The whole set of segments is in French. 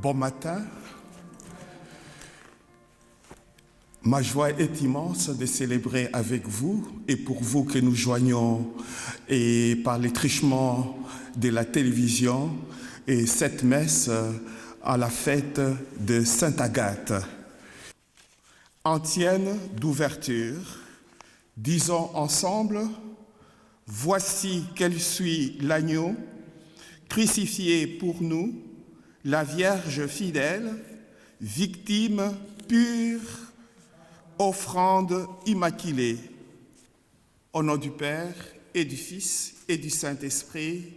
Bon matin. Ma joie est immense de célébrer avec vous et pour vous que nous joignons et par les trichements de la télévision et cette messe à la fête de Sainte Agathe. Antienne d'ouverture, disons ensemble, voici qu'elle suit l'agneau, crucifié pour nous, la Vierge fidèle, victime pure, offrande immaculée. Au nom du Père et du Fils et du Saint-Esprit,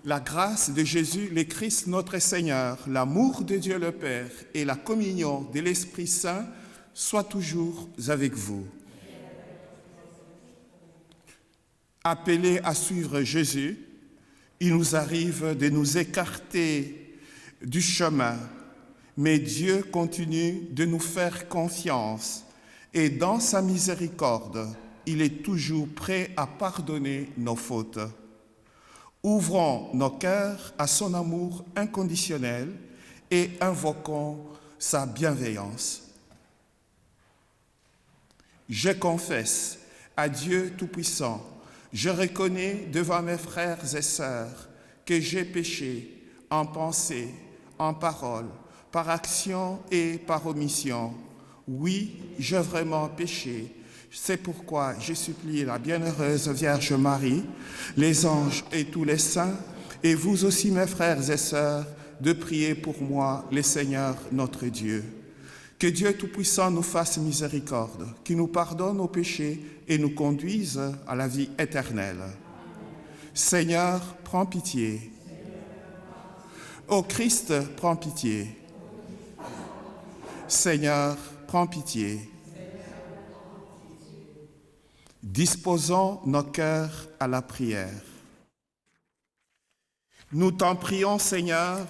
la grâce de Jésus le Christ notre Seigneur, l'amour de Dieu le Père et la communion de l'Esprit Saint soient toujours avec vous. Appelés à suivre Jésus, il nous arrive de nous écarter du chemin, mais Dieu continue de nous faire confiance et dans sa miséricorde, il est toujours prêt à pardonner nos fautes. Ouvrons nos cœurs à son amour inconditionnel et invoquons sa bienveillance. Je confesse à Dieu Tout-Puissant, je reconnais devant mes frères et sœurs que j'ai péché en pensée, en parole, par action et par omission. Oui, j'ai vraiment péché. C'est pourquoi je supplie la bienheureuse Vierge Marie, les anges et tous les saints, et vous aussi mes frères et sœurs, de prier pour moi, le Seigneur notre Dieu. Que Dieu Tout-Puissant nous fasse miséricorde, qu'il nous pardonne nos péchés et nous conduise à la vie éternelle. Seigneur, prends pitié. Ô Christ, prends pitié. Seigneur, prends pitié. Disposons nos cœurs à la prière. Nous t'en prions, Seigneur,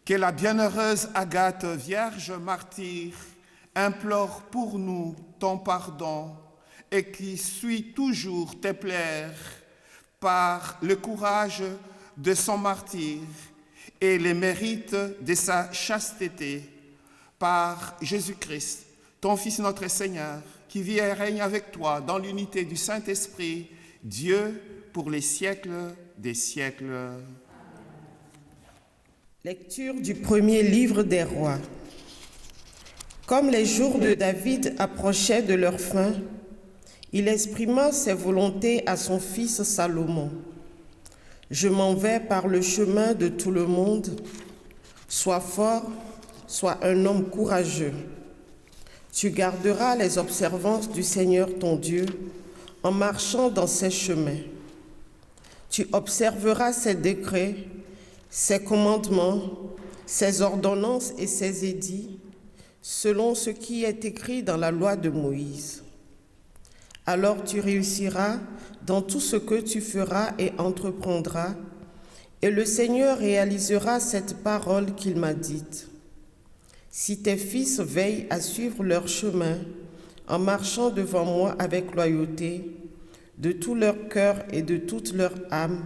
que la bienheureuse Agathe, Vierge martyre, implore pour nous ton pardon et qui suit toujours tes plaires par le courage de son martyre et les mérites de sa chasteté, par Jésus-Christ, ton Fils notre Seigneur, qui vit et règne avec toi dans l'unité du Saint-Esprit, Dieu pour les siècles des siècles. Lecture du premier livre des rois. Comme les jours de David approchaient de leur fin, il exprima ses volontés à son fils Salomon. Je m'en vais par le chemin de tout le monde. Sois fort, sois un homme courageux. Tu garderas les observances du Seigneur ton Dieu en marchant dans ses chemins. Tu observeras ses décrets, ses commandements, ses ordonnances et ses édits, selon ce qui est écrit dans la loi de Moïse. Alors tu réussiras dans tout ce que tu feras et entreprendras, et le Seigneur réalisera cette parole qu'il m'a dite. Si tes fils veillent à suivre leur chemin, en marchant devant moi avec loyauté, de tout leur cœur et de toute leur âme,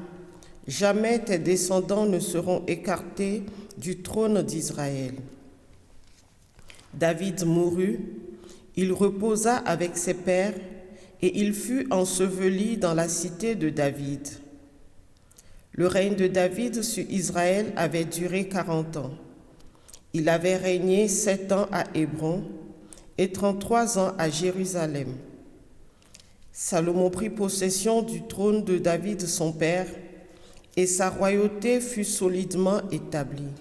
jamais tes descendants ne seront écartés du trône d'Israël. David mourut, il reposa avec ses pères, et il fut enseveli dans la cité de David. Le règne de David sur Israël avait duré 40 ans. Il avait régné 7 ans à Hébron et 33 ans à Jérusalem. Salomon prit possession du trône de David son père, et sa royauté fut solidement établie.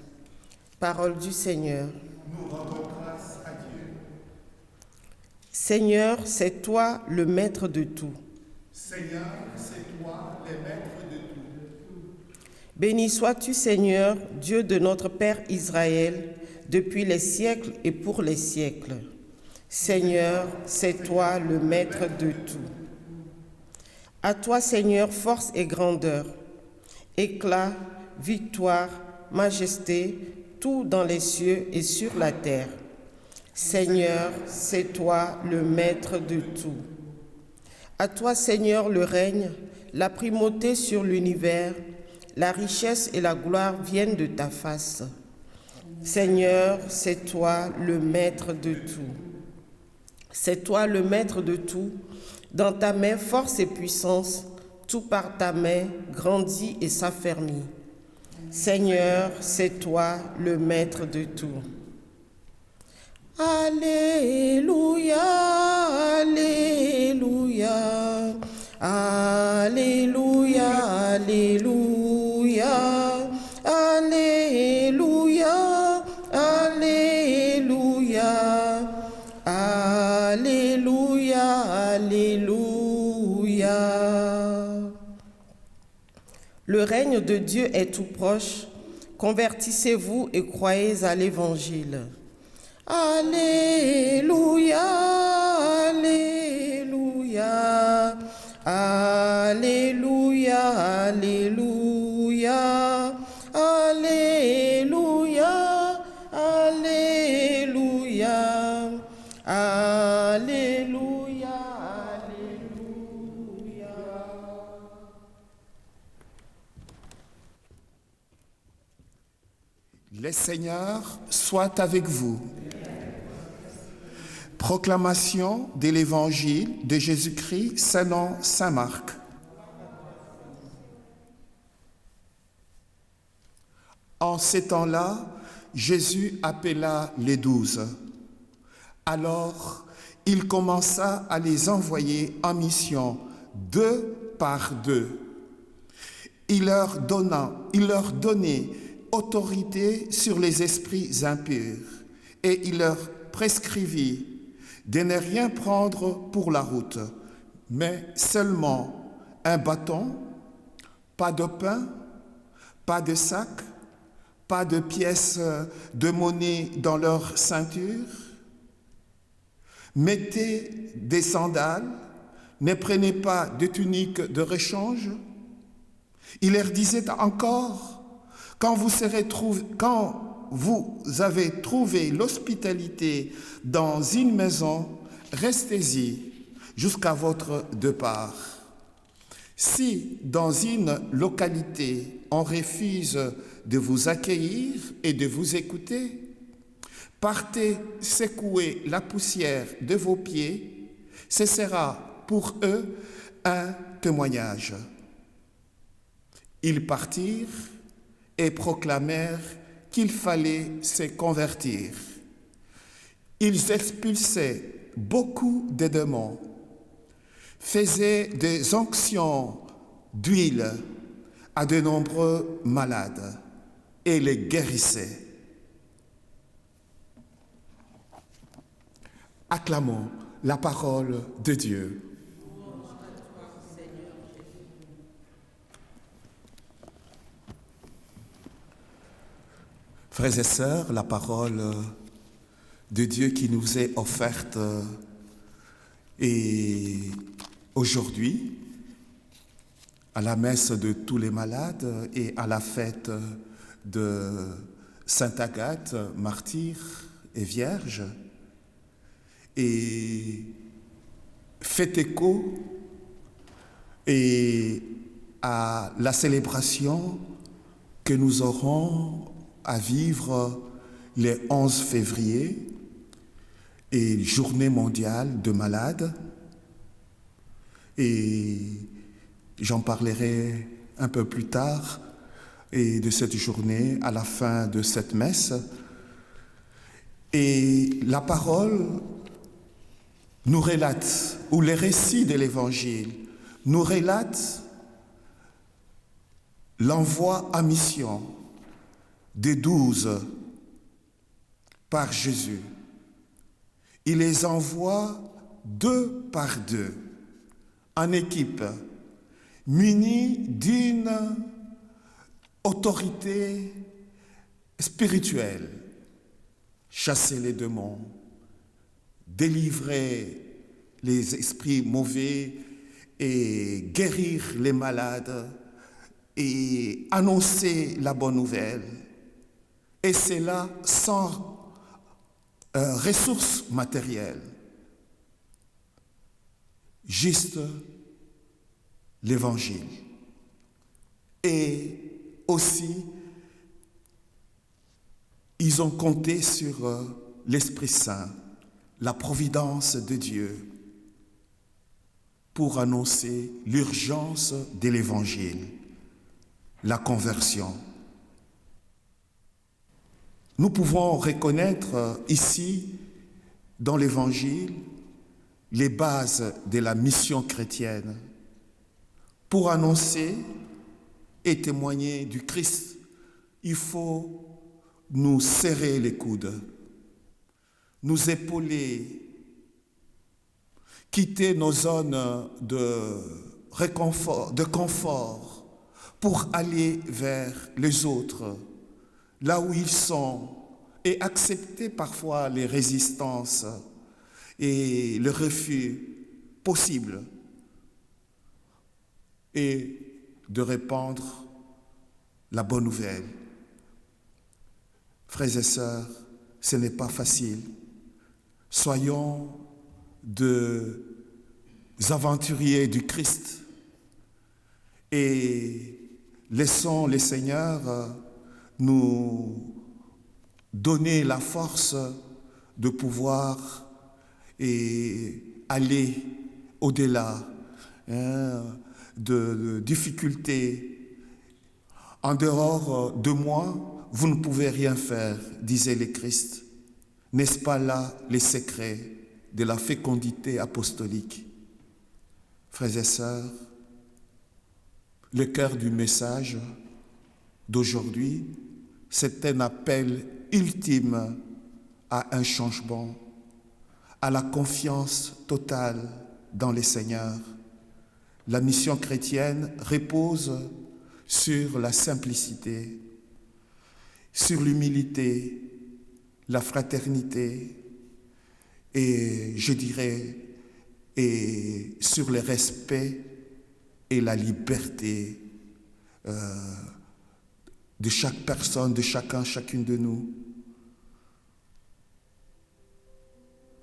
Parole du Seigneur. Nous rendons grâce à Dieu. Seigneur, c'est toi le maître de tout. Seigneur, c'est toi le maître de tout. Béni sois-tu, Seigneur, Dieu de notre Père Israël, depuis les siècles et pour les siècles. Seigneur, c'est toi le maître de tout. À toi, Seigneur, force et grandeur, éclat, victoire, majesté, tout dans les cieux et sur la terre. Seigneur, c'est toi le maître de tout. À toi, Seigneur, le règne, la primauté sur l'univers, la richesse et la gloire viennent de ta face. Seigneur, c'est toi le maître de tout. C'est toi le maître de tout. Dans ta main, force et puissance, tout par ta main grandit et s'affermit. Seigneur, c'est toi le maître de tout. Alléluia, Alléluia, Alléluia, Alléluia, Alléluia, Alléluia, Alléluia, Alléluia. Le règne de Dieu est tout proche. Convertissez-vous et croyez à l'Évangile. Alléluia, Alléluia, Alléluia, Alléluia, Alléluia, Alléluia, Alléluia, Alléluia. Le Seigneur soit avec vous. Proclamation de l'Évangile de Jésus-Christ selon saint Marc. En ces temps-là, Jésus appela les 12. Alors, il commença à les envoyer en mission, 2 par 2. Il leur donnait autorité sur les esprits impurs et il leur prescrivit de ne rien prendre pour la route, mais seulement un bâton, pas de pain, pas de sac, pas de pièces de monnaie dans leur ceinture. Mettez des sandales, ne prenez pas de tunique de rechange. Il leur disait encore, quand vous avez trouvé l'hospitalité dans une maison, restez-y jusqu'à votre départ. Si dans une localité on refuse de vous accueillir et de vous écouter, partez secouer la poussière de vos pieds, ce sera pour eux un témoignage. Ils partirent et proclamèrent qu'il fallait se convertir. Ils expulsaient beaucoup de démons, faisaient des onctions d'huile à de nombreux malades et les guérissaient. Acclamons la parole de Dieu. Frères et sœurs, la parole de Dieu qui nous est offerte et aujourd'hui, à la messe de tous les malades et à la fête de Sainte Agathe, martyre et vierge, et fait écho et à la célébration que nous aurons à vivre le 11 février et journée mondiale de malades. Et j'en parlerai un peu plus tard et de cette journée à la fin de cette messe. Et la parole nous relate, ou les récits de l'Évangile nous relatent l'envoi à mission des 12 par Jésus. Il les envoie 2 par 2, en équipe, munis d'une autorité spirituelle. Chasser les démons, délivrer les esprits mauvais et guérir les malades et annoncer la bonne nouvelle. Et c'est là sans ressources matérielles, juste l'Évangile et aussi, ils ont compté sur l'Esprit Saint, la providence de Dieu, pour annoncer l'urgence de l'Évangile, la conversion. Nous pouvons reconnaître ici, dans l'Évangile, les bases de la mission chrétienne. Pour annoncer et témoigner du Christ, il faut nous serrer les coudes, nous épauler, quitter nos zones de réconfort, de confort, pour aller vers les autres, là où ils sont, et accepter parfois les résistances et le refus possible, et de répandre la bonne nouvelle. Frères et sœurs, ce n'est pas facile. Soyons des aventuriers du Christ et laissons le Seigneur nous donner la force de pouvoir aller au-delà de difficultés. En dehors de moi, vous ne pouvez rien faire, disait le Christ. N'est-ce pas là les secrets de la fécondité apostolique? Frères et sœurs, le cœur du message d'aujourd'hui, c'est un appel ultime à un changement, à la confiance totale dans le Seigneur. La mission chrétienne repose sur la simplicité, sur l'humilité, la fraternité et, je dirais, et sur le respect et la liberté de chaque personne, de chacun, chacune de nous.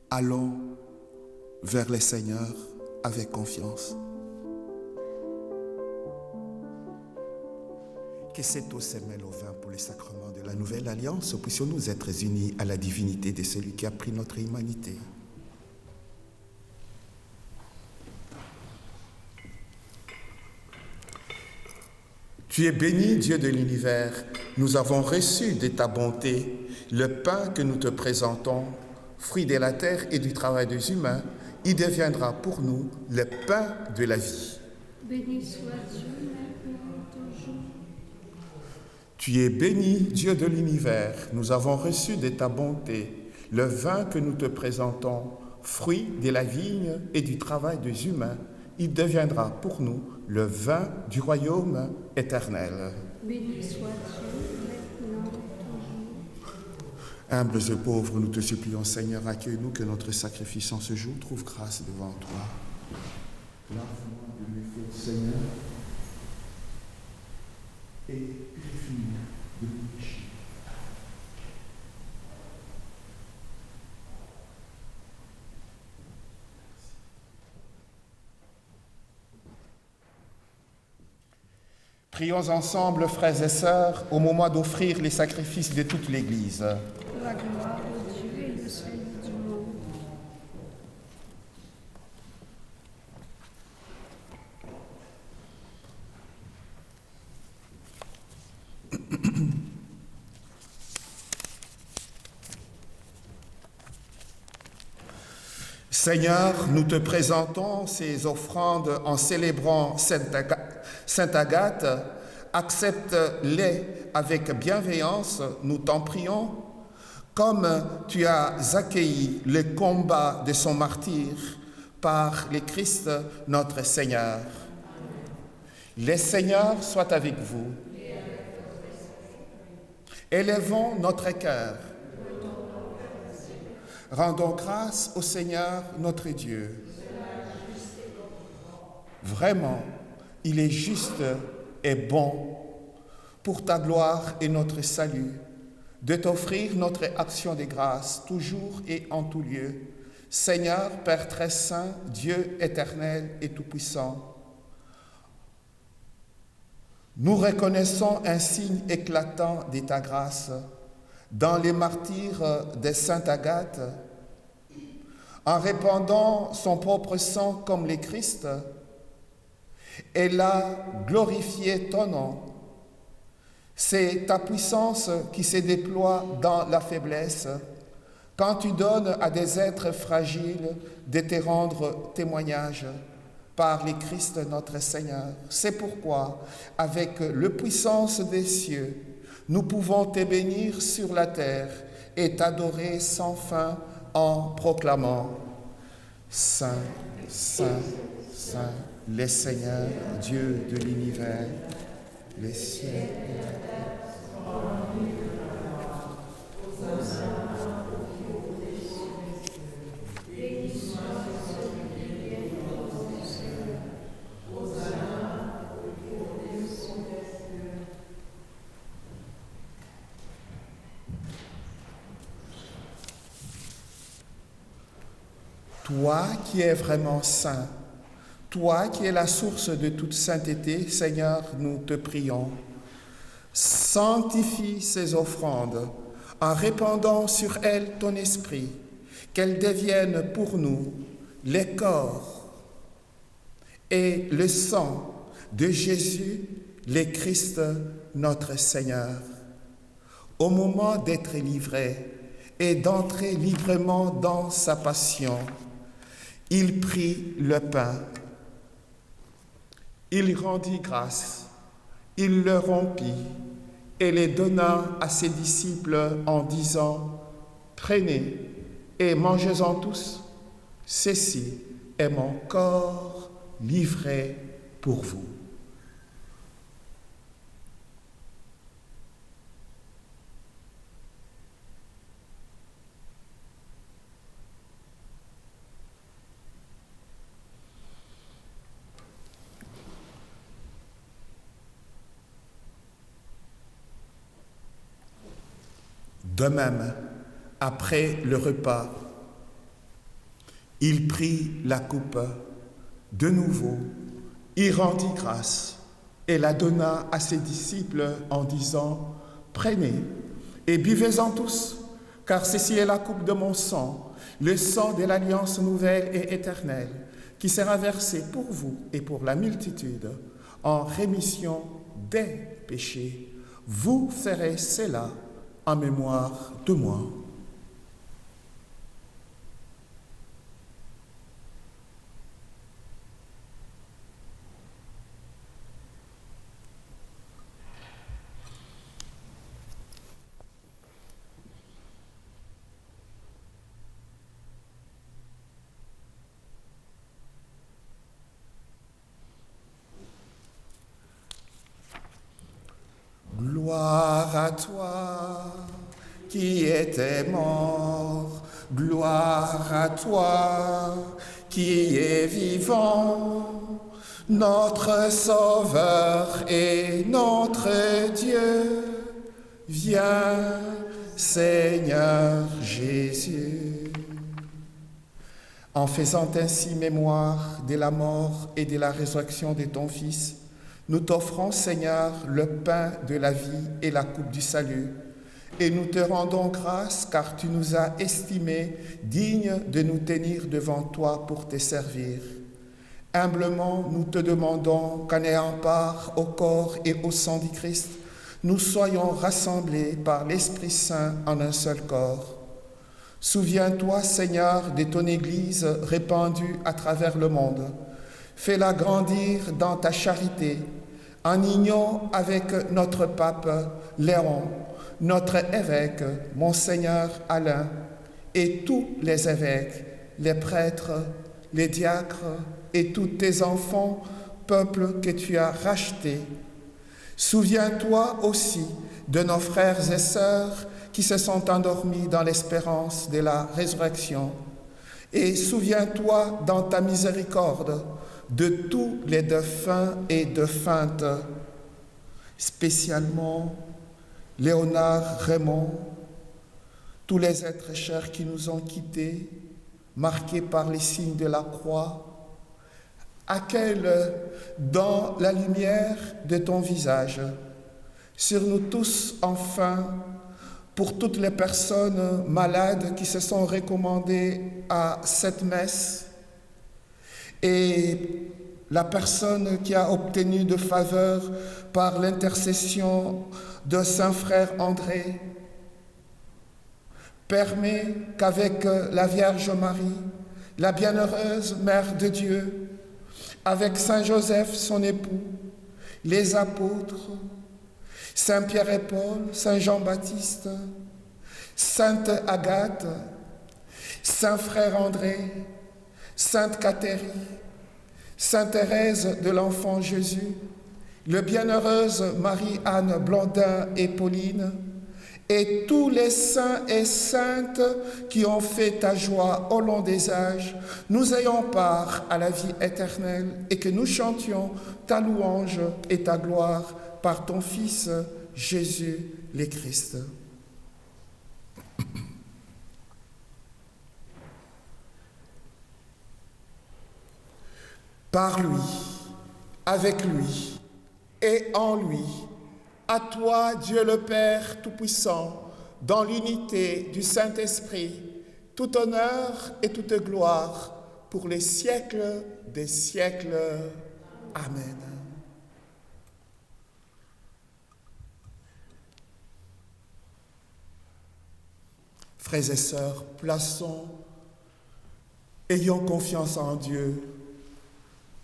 Allons vers le Seigneur avec confiance. Que cette eau se mêle au vin pour le sacrement de la nouvelle alliance, puissions-nous être unis à la divinité de celui qui a pris notre humanité. Tu es béni, Dieu de l'univers. Nous avons reçu de ta bonté le pain que nous te présentons, fruit de la terre et du travail des humains. Il deviendra pour nous le pain de la vie. Béni sois-tu maintenant, toujours. Tu es béni, Dieu de l'univers. Nous avons reçu de ta bonté le vin que nous te présentons, fruit de la vigne et du travail des humains. Il deviendra pour nous le vin du royaume éternel. Béni sois-tu maintenant, toujours. Humbles et pauvres, nous te supplions, Seigneur, accueille-nous, que notre sacrifice en ce jour trouve grâce devant toi. Lave-moi de mes fautes, Seigneur, et purifie-moi de mes péchés. Prions ensemble, frères et sœurs, au moment d'offrir les sacrifices de toute l'Église. La gloire de Dieu et le salut du monde. Seigneur, nous te présentons ces offrandes en célébrant Sainte Agathe. Accepte-les avec bienveillance, nous t'en prions, comme tu as accueilli le combat de son martyre par le Christ notre Seigneur. Le Seigneur soit avec vous. Élevons notre cœur. Rendons grâce au Seigneur notre Dieu. Vraiment, il est juste et bon pour ta gloire et notre salut de t'offrir notre action de grâce toujours et en tout lieu. Seigneur, Père très saint, Dieu éternel et tout-puissant, Nous reconnaissons un signe éclatant de ta grâce dans les martyrs de Sainte Agathe, en répandant son propre sang comme le Christ. Elle a glorifié ton nom. C'est ta puissance qui se déploie dans la faiblesse, quand tu donnes à des êtres fragiles de te rendre témoignage par le Christ notre Seigneur. C'est pourquoi, avec la puissance des cieux, nous pouvons te bénir sur la terre et t'adorer sans fin en proclamant « Saint, Saint, Saint, le Seigneur, Dieu de l'univers, les cieux et la terre sont remplis de ta gloire. Hosanna au Dieu des cieux. Béni soit celui qui vient au nom du Seigneur. Hosanna au Dieu des cieux. Toi qui es vraiment saint, toi qui es la source de toute sainteté, Seigneur, nous te prions. Sanctifie ces offrandes en répandant sur elles ton esprit, qu'elles deviennent pour nous les corps et le sang de Jésus, le Christ, notre Seigneur. Au moment d'être livré et d'entrer librement dans sa passion, il prit le pain. Il rendit grâce, il le rompit et les donna à ses disciples en disant « Prenez et mangez-en tous, ceci est mon corps livré pour vous. » De même, après le repas, il prit la coupe de nouveau, il rendit grâce et la donna à ses disciples en disant « Prenez et buvez-en tous, car ceci est la coupe de mon sang, le sang de l'alliance nouvelle et éternelle, qui sera versé pour vous et pour la multitude en rémission des péchés. Vous ferez cela en mémoire de moi. » Gloire à toi qui étais mort, gloire à toi qui es vivant, notre Sauveur et notre Dieu. Viens, Seigneur Jésus. En faisant ainsi mémoire de la mort et de la résurrection de ton Fils, nous t'offrons, Seigneur, le pain de la vie et la coupe du salut, et nous te rendons grâce car tu nous as estimés dignes de nous tenir devant toi pour te servir. Humblement, nous te demandons qu'en ayant part au corps et au sang du Christ, nous soyons rassemblés par l'Esprit Saint en un seul corps. Souviens-toi, Seigneur, de ton Église répandue à travers le monde. Fais-la grandir dans ta charité, en union avec notre pape Léon, notre évêque, Monseigneur Alain, et tous les évêques, les prêtres, les diacres et tous tes enfants, peuple que tu as racheté. Souviens-toi aussi de nos frères et sœurs qui se sont endormis dans l'espérance de la résurrection. Et souviens-toi dans ta miséricorde de tous les défunts et défuntes, spécialement Léonard Raymond, tous les êtres chers qui nous ont quittés, marqués par les signes de la croix, Accueille-le dans la lumière de ton visage. Sur nous tous, enfin, pour toutes les personnes malades qui se sont recommandées à cette messe et la personne qui a obtenu de faveur par l'intercession de Saint Frère André, permet qu'avec la Vierge Marie, la bienheureuse Mère de Dieu, avec Saint Joseph, son époux, les apôtres, Saint Pierre et Paul, Saint Jean-Baptiste, Sainte Agathe, Saint Frère André, Sainte Catherine, Sainte Thérèse de l'Enfant Jésus, le bienheureuse Marie-Anne Blandin et Pauline, et tous les saints et saintes qui ont fait ta joie au long des âges, nous ayons part à la vie éternelle et que nous chantions ta louange et ta gloire par ton Fils Jésus le Christ. Par lui, avec lui et en lui, à toi, Dieu le Père Tout-Puissant, dans l'unité du Saint-Esprit, tout honneur et toute gloire pour les siècles des siècles. Amen. Frères et sœurs, ayons confiance en Dieu,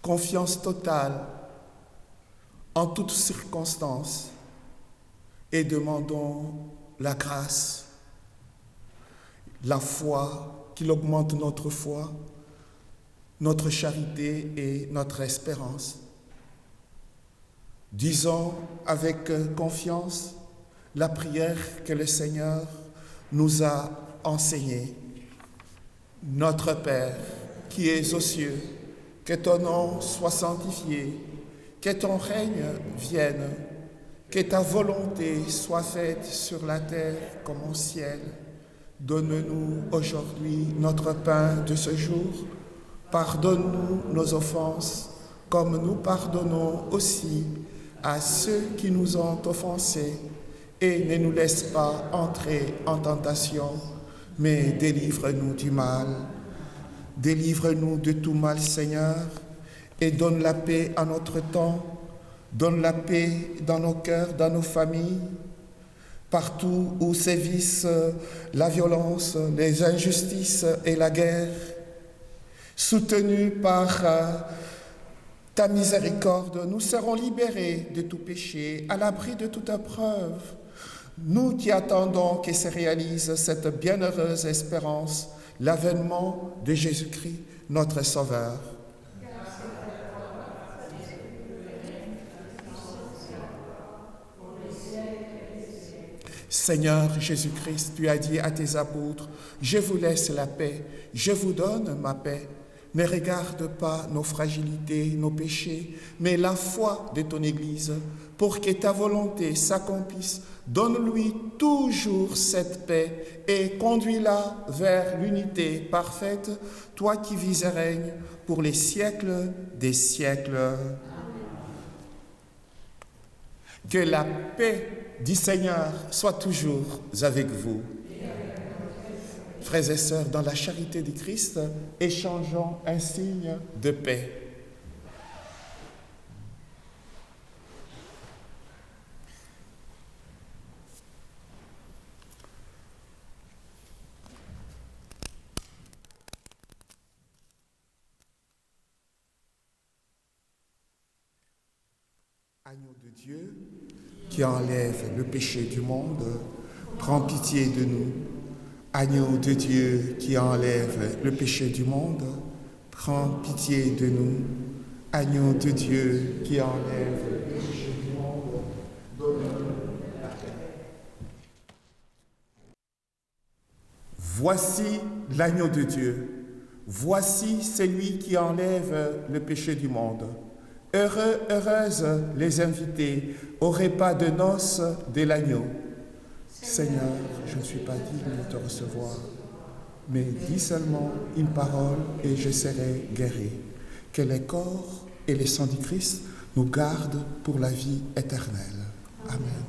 confiance totale en toutes circonstances, et demandons la grâce, la foi, qu'il augmente notre foi, notre charité et notre espérance. Disons avec confiance la prière que le Seigneur nous a enseignée. Notre Père, qui es aux cieux, que ton nom soit sanctifié, que ton règne vienne, que ta volonté soit faite sur la terre comme au ciel. Donne-nous aujourd'hui notre pain de ce jour. Pardonne-nous nos offenses, comme nous pardonnons aussi à ceux qui nous ont offensés. Et ne nous laisse pas entrer en tentation, mais délivre-nous du mal. Délivre-nous de tout mal, Seigneur, et donne la paix à notre temps. Donne la paix dans nos cœurs, dans nos familles, partout où sévissent la violence, les injustices et la guerre. Soutenus par ta miséricorde, nous serons libérés de tout péché, à l'abri de toute épreuve. Nous qui attendons que se réalise cette bienheureuse espérance, l'avènement de Jésus-Christ, notre Sauveur. Seigneur Jésus-Christ, tu as dit à tes apôtres, « Je vous laisse la paix, je vous donne ma paix. Ne regarde pas nos fragilités, nos péchés, mais la foi de ton Église, pour que ta volonté s'accomplisse. Donne-lui toujours cette paix et conduis-la vers l'unité parfaite, toi qui vis et règnes pour les siècles des siècles. » Que la paix du Seigneur soit toujours avec vous. Frères et sœurs, dans la charité du Christ, échangeons un signe de paix. Agneau de Dieu, qui enlève le péché du monde, prends pitié de nous. Agneau de Dieu, qui enlève le péché du monde, prends pitié de nous. Agneau de Dieu, qui enlève le péché du monde, donne-nous la paix. Voici l'agneau de Dieu. Voici celui qui enlève le péché du monde. Heureux, heureuses les invités au repas de noces de l'agneau. Seigneur, je ne suis pas digne de te recevoir, mais dis seulement une parole et je serai guéri. Que les corps et les sangs du Christ nous gardent pour la vie éternelle. Amen.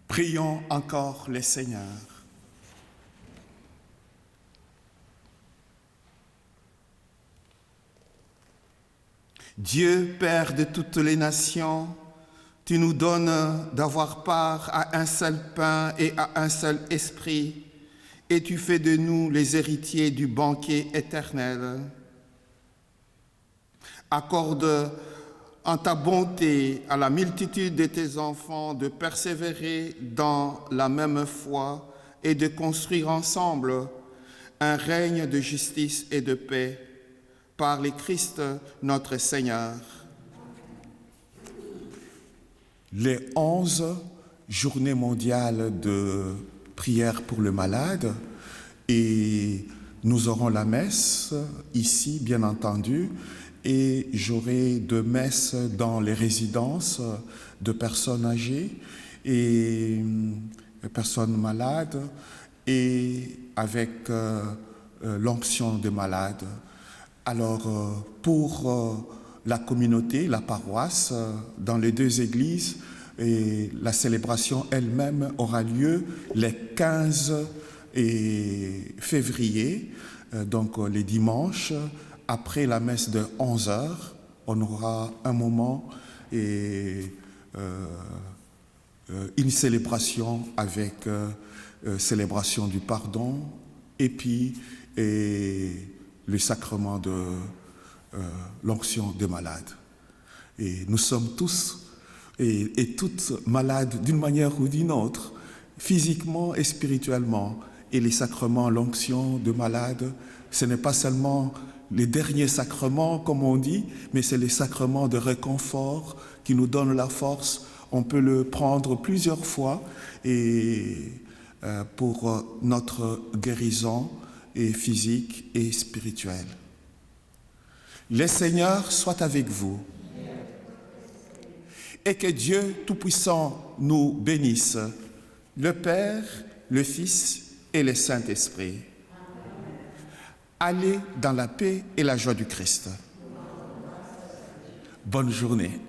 Prions encore le Seigneur. Dieu, Père de toutes les nations, tu nous donnes d'avoir part à un seul pain et à un seul esprit, et tu fais de nous les héritiers du banquet éternel. Accorde en ta bonté à la multitude de tes enfants de persévérer dans la même foi et de construire ensemble un règne de justice et de paix par le Christ notre Seigneur. Les 11 journées mondiales de prière pour le malade, et nous aurons la messe ici, bien entendu, et j'aurai 2 messes dans les résidences de personnes âgées et personnes malades, et avec l'onction des malades. Alors, pour la communauté, la paroisse, dans les 2 églises, et la célébration elle-même aura lieu les 15 février, donc les dimanches, après la messe de 11h, on aura un moment et une célébration avec célébration du pardon et puis le sacrement de l'onction des malades. Et nous sommes tous et toutes malades d'une manière ou d'une autre, physiquement et spirituellement. Et les sacrements, l'onction de malades, ce n'est pas seulement les derniers sacrements, comme on dit, mais c'est les sacrements de réconfort qui nous donnent la force. On peut le prendre plusieurs fois et pour notre guérison et physique et spirituelle. Le Seigneur soit avec vous et que Dieu Tout-Puissant nous bénisse, le Père, le Fils et le Saint-Esprit. Allez dans la paix et la joie du Christ. Bonne journée.